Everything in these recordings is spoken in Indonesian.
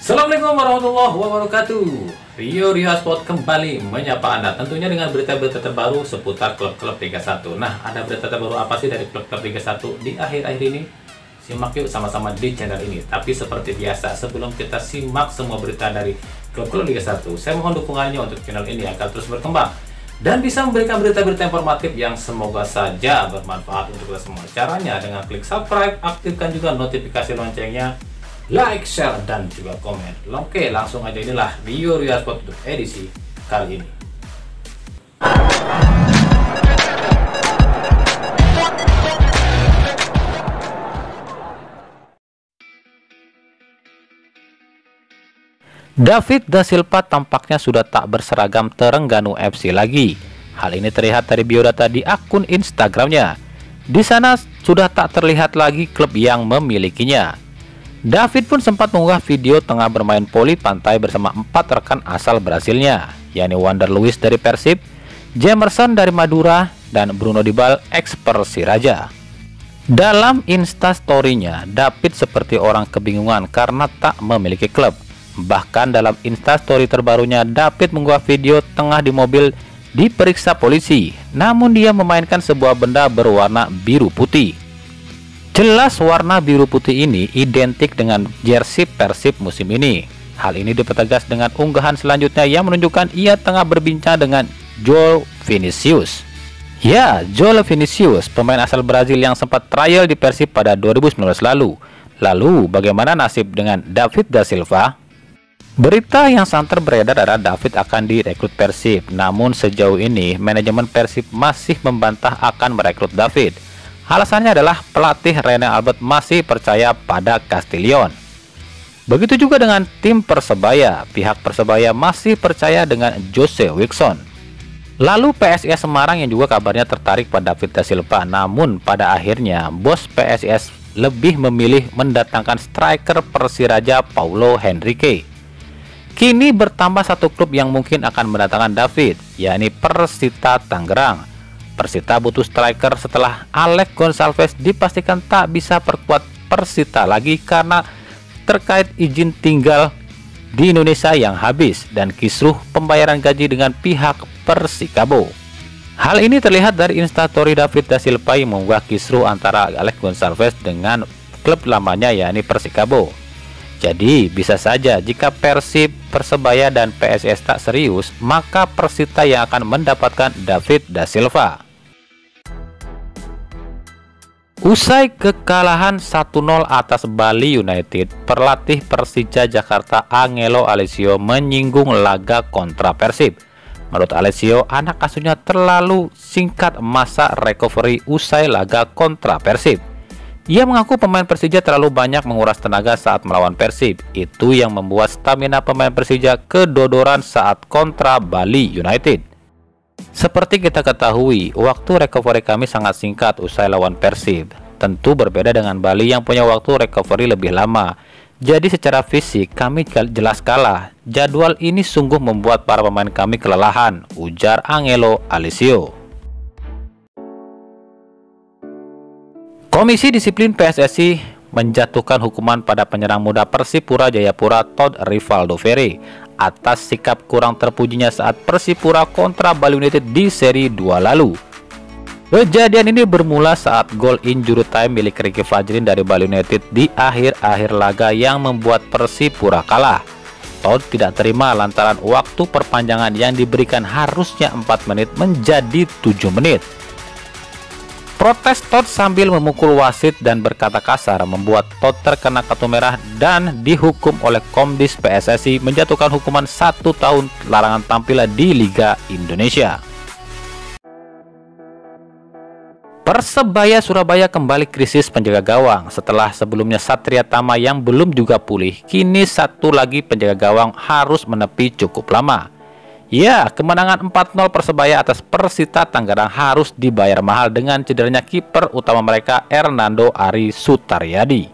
Assalamualaikum warahmatullahi wabarakatuh. Rio Sport kembali menyapa Anda tentunya dengan berita-berita terbaru seputar klub-klub Liga 1. Nah, ada berita terbaru apa sih dari klub-klub Liga 1 di akhir-akhir ini? Simak yuk sama-sama di channel ini. Tapi seperti biasa, sebelum kita simak semua berita dari klub-klub Liga 1, saya mohon dukungannya untuk channel ini agar terus berkembang dan bisa memberikan berita-berita informatif yang semoga saja bermanfaat untuk kita semua. Caranya dengan klik subscribe, aktifkan juga notifikasi loncengnya, like, share, dan juga komen. Oke, langsung aja, inilah Rio Sport untuk edisi kali ini. David da Silva tampaknya sudah tak berseragam Terengganu FC lagi. Hal ini terlihat dari biodata di akun Instagramnya. Di sana sudah tak terlihat lagi klub yang memilikinya. David pun sempat mengunggah video tengah bermain voli pantai bersama 4 rekan asal Brasilnya, yakni Wander Luiz dari Persib, Jamerson dari Madura, dan Bruno Dibal ex Persiraja. Dalam instastory-nya, David seperti orang kebingungan karena tak memiliki klub. Bahkan dalam instastory terbarunya, David mengunggah video tengah di mobil diperiksa polisi, namun dia memainkan sebuah benda berwarna biru putih. Jelas warna biru putih ini identik dengan jersey Persib musim ini. Hal ini dipertegas dengan unggahan selanjutnya yang menunjukkan ia tengah berbincang dengan João Vinicius. Ya, João Vinicius, pemain asal Brazil yang sempat trial di Persib pada 2019 lalu. Lalu, bagaimana nasib dengan David da Silva? Berita yang santer beredar adalah David akan direkrut Persib. Namun sejauh ini, manajemen Persib masih membantah akan merekrut David. Alasannya adalah pelatih Rene Albert masih percaya pada Castillion. Begitu juga dengan tim Persebaya, pihak Persebaya masih percaya dengan Jose Wilson. Lalu PSIS Semarang yang juga kabarnya tertarik pada David da Silva, namun pada akhirnya bos PSIS lebih memilih mendatangkan striker Persiraja Paulo Henrique. Kini bertambah satu klub yang mungkin akan mendatangkan David, yakni Persita Tangerang. Persita butuh striker setelah Alex Gonçalves dipastikan tak bisa perkuat Persita lagi karena terkait izin tinggal di Indonesia yang habis dan kisruh pembayaran gaji dengan pihak Persikabo. Hal ini terlihat dari instastory David da Silva yang mengunggah kisruh antara Alex Gonçalves dengan klub lamanya yakni Persikabo. Jadi bisa saja jika Persib, Persebaya, dan PSIS tak serius, maka Persita yang akan mendapatkan David da Silva. Usai kekalahan 1-0 atas Bali United, pelatih Persija Jakarta Angelo Alessio menyinggung laga kontra Persib. Menurut Alessio, anak asuhnya terlalu singkat masa recovery usai laga kontra Persib. Ia mengaku pemain Persija terlalu banyak menguras tenaga saat melawan Persib. Itu yang membuat stamina pemain Persija kedodoran saat kontra Bali United. Seperti kita ketahui, waktu recovery kami sangat singkat usai lawan Persib. Tentu berbeda dengan Bali yang punya waktu recovery lebih lama. Jadi secara fisik kami jelas kalah. Jadwal ini sungguh membuat para pemain kami kelelahan, ujar Angelo Alessio. Komisi Disiplin PSSI menjatuhkan hukuman pada penyerang muda Persipura Jayapura Todd Rivaldo Ferry atas sikap kurang terpujinya saat Persipura kontra Bali United di seri 2 lalu. Kejadian ini bermula saat gol injury time milik Ricky Fajrin dari Bali United di akhir-akhir laga yang membuat Persipura kalah. Todd tidak terima lantaran waktu perpanjangan yang diberikan harusnya 4 menit menjadi 7 menit. Protes Todd sambil memukul wasit dan berkata kasar membuat Todd terkena kartu merah dan dihukum oleh Komdis PSSI menjatuhkan hukuman 1 tahun larangan tampil di Liga Indonesia. Persebaya Surabaya kembali krisis penjaga gawang setelah sebelumnya Satria Tama yang belum juga pulih. Kini satu lagi penjaga gawang harus menepi cukup lama. Ya, kemenangan 4-0 Persebaya atas Persita Tangerang harus dibayar mahal dengan cederanya kiper utama mereka Hernando Ari Sutaryadi.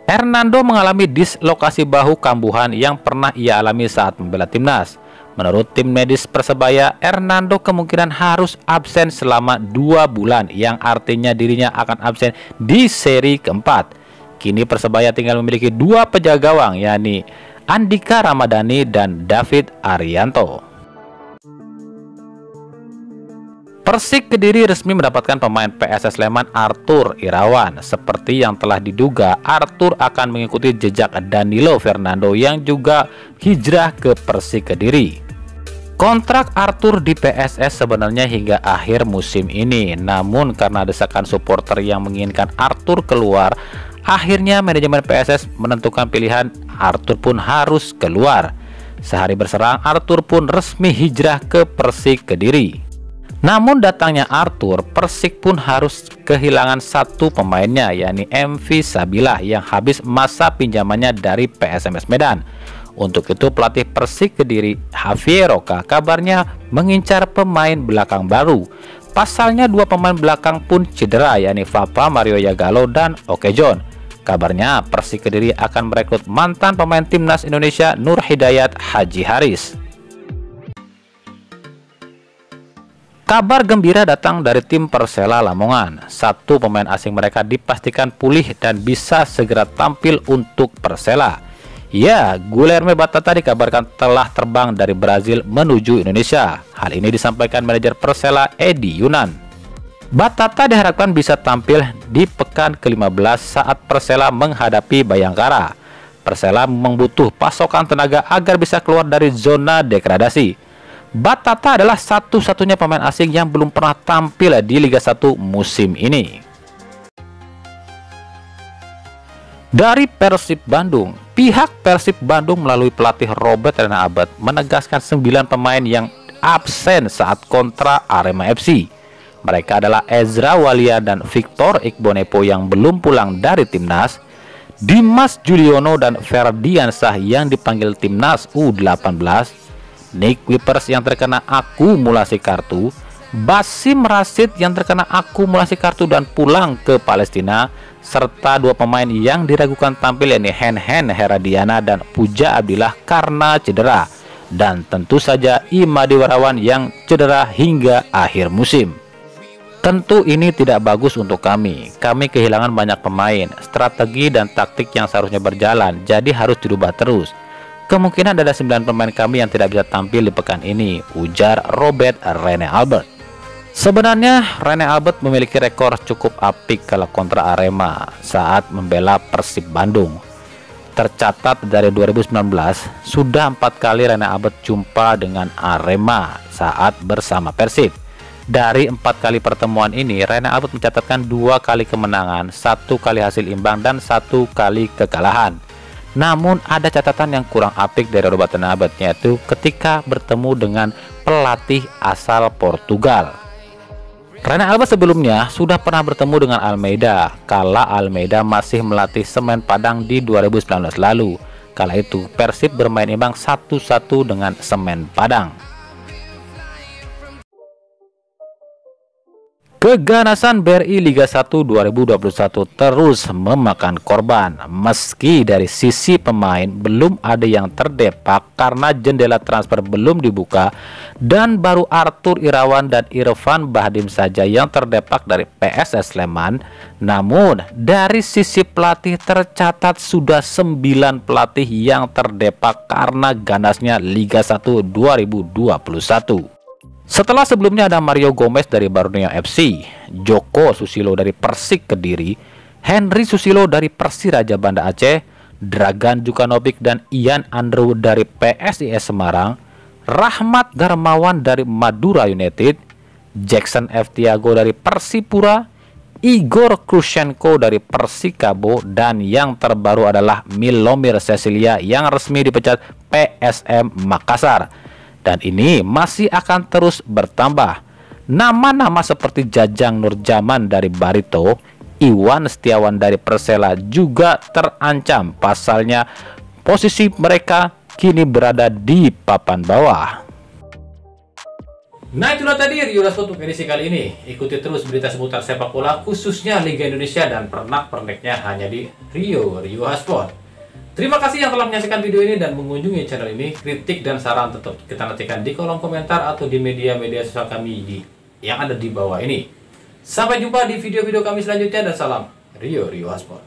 Hernando mengalami dislokasi bahu kambuhan yang pernah ia alami saat membela timnas. Menurut tim medis Persebaya, Hernando kemungkinan harus absen selama 2 bulan, yang artinya dirinya akan absen di seri keempat. Kini Persebaya tinggal memiliki 2 penjaga gawang, yakni Andika Ramadhani, dan David Arianto. Persik Kediri resmi mendapatkan pemain PSS Sleman Arthur Irawan. Seperti yang telah diduga, Arthur akan mengikuti jejak Danilo Fernando yang juga hijrah ke Persik Kediri. Kontrak Arthur di PSS sebenarnya hingga akhir musim ini, namun karena desakan supporter yang menginginkan Arthur keluar, akhirnya manajemen PSS menentukan pilihan Arthur pun harus keluar. Sehari berserang, Arthur pun resmi hijrah ke Persik Kediri. Namun datangnya Arthur, Persik pun harus kehilangan satu pemainnya, yakni MV Sabilah yang habis masa pinjamannya dari PSMS Medan. Untuk itu pelatih Persik Kediri, Javier Roca, kabarnya mengincar pemain belakang baru. Pasalnya dua pemain belakang pun cedera, yakni Fapa Mario Yagalo dan Oke John. Kabarnya Persik Kediri akan merekrut mantan pemain timnas Indonesia Nur Hidayat Haji Haris. Kabar gembira datang dari tim Persela Lamongan. Satu pemain asing mereka dipastikan pulih dan bisa segera tampil untuk Persela. Ya, Guilherme Batata dikabarkan telah terbang dari Brazil menuju Indonesia. Hal ini disampaikan manajer Persela Edi Yunan. Batata diharapkan bisa tampil di pekan ke-15 saat Persela menghadapi Bayangkara. Persela membutuh pasokan tenaga agar bisa keluar dari zona degradasi. Batata adalah satu-satunya pemain asing yang belum pernah tampil di Liga 1 musim ini. Dari Persib Bandung, pihak Persib Bandung melalui pelatih Robert Rene Albert menegaskan 9 pemain yang absen saat kontra Arema FC. Mereka adalah Ezra Walia dan Victor Iqbonepo yang belum pulang dari timnas, Dimas Juliono dan Ferdiansah yang dipanggil timnas U18, Nick Wipers yang terkena akumulasi kartu, Basim Rashid yang terkena akumulasi kartu dan pulang ke Palestina, serta dua pemain yang diragukan tampil, yakni Hen Heradiana dan Puja Abdillah karena cedera, dan tentu saja Imadi Warawan yang cedera hingga akhir musim. Tentu ini tidak bagus untuk kami. Kami kehilangan banyak pemain, strategi dan taktik yang seharusnya berjalan, jadi harus dirubah terus. Kemungkinan ada 9 pemain kami yang tidak bisa tampil di pekan ini, ujar Robert Rene Albert. Sebenarnya Rene Albert memiliki rekor cukup apik kalau kontra Arema saat membela Persib Bandung. Tercatat dari 2019, sudah 4 kali Rene Albert jumpa dengan Arema saat bersama Persib. Dari 4 kali pertemuan ini, Rene Albert mencatatkan 2 kali kemenangan, 1 kali hasil imbang, dan 1 kali kekalahan. Namun ada catatan yang kurang apik dari Robert Rene Albert, yaitu ketika bertemu dengan pelatih asal Portugal. Rene Albert sebelumnya sudah pernah bertemu dengan Almeida kala Almeida masih melatih Semen Padang di 2019 lalu. Kala itu Persib bermain imbang 1-1 dengan Semen Padang. Keganasan BRI Liga 1 2021 terus memakan korban. Meski dari sisi pemain belum ada yang terdepak karena jendela transfer belum dibuka dan baru Arthur Irawan dan Irfan Bahdim saja yang terdepak dari PSS Sleman, namun dari sisi pelatih tercatat sudah 9 pelatih yang terdepak karena ganasnya Liga 1 2021. Setelah sebelumnya ada Mario Gomez dari Borneo FC, Joko Susilo dari Persik Kediri, Henry Susilo dari Persiraja Banda Aceh, Dragan Djukanovic dan Ian Andrew dari PSIS Semarang, Rahmat Darmawan dari Madura United, Jackson F. Tiago dari Persipura, Igor Krushenko dari Persikabo, dan yang terbaru adalah Milomir Cecilia yang resmi dipecat PSM Makassar. Dan ini masih akan terus bertambah. Nama-nama seperti Jajang Nurjaman dari Barito, Iwan Setiawan dari Persela juga terancam. Pasalnya posisi mereka kini berada di papan bawah. Nah, itulah tadi Rio Hotspot untuk edisi kali ini. Ikuti terus berita seputar sepak bola khususnya Liga Indonesia dan pernak-perniknya hanya di Rio Hotspot. Terima kasih yang telah menyaksikan video ini dan mengunjungi channel ini. Kritik dan saran tetap kita nantikan di kolom komentar atau di media-media sosial kami yang ada di bawah ini. Sampai jumpa di video-video kami selanjutnya dan salam Rio Hotspot.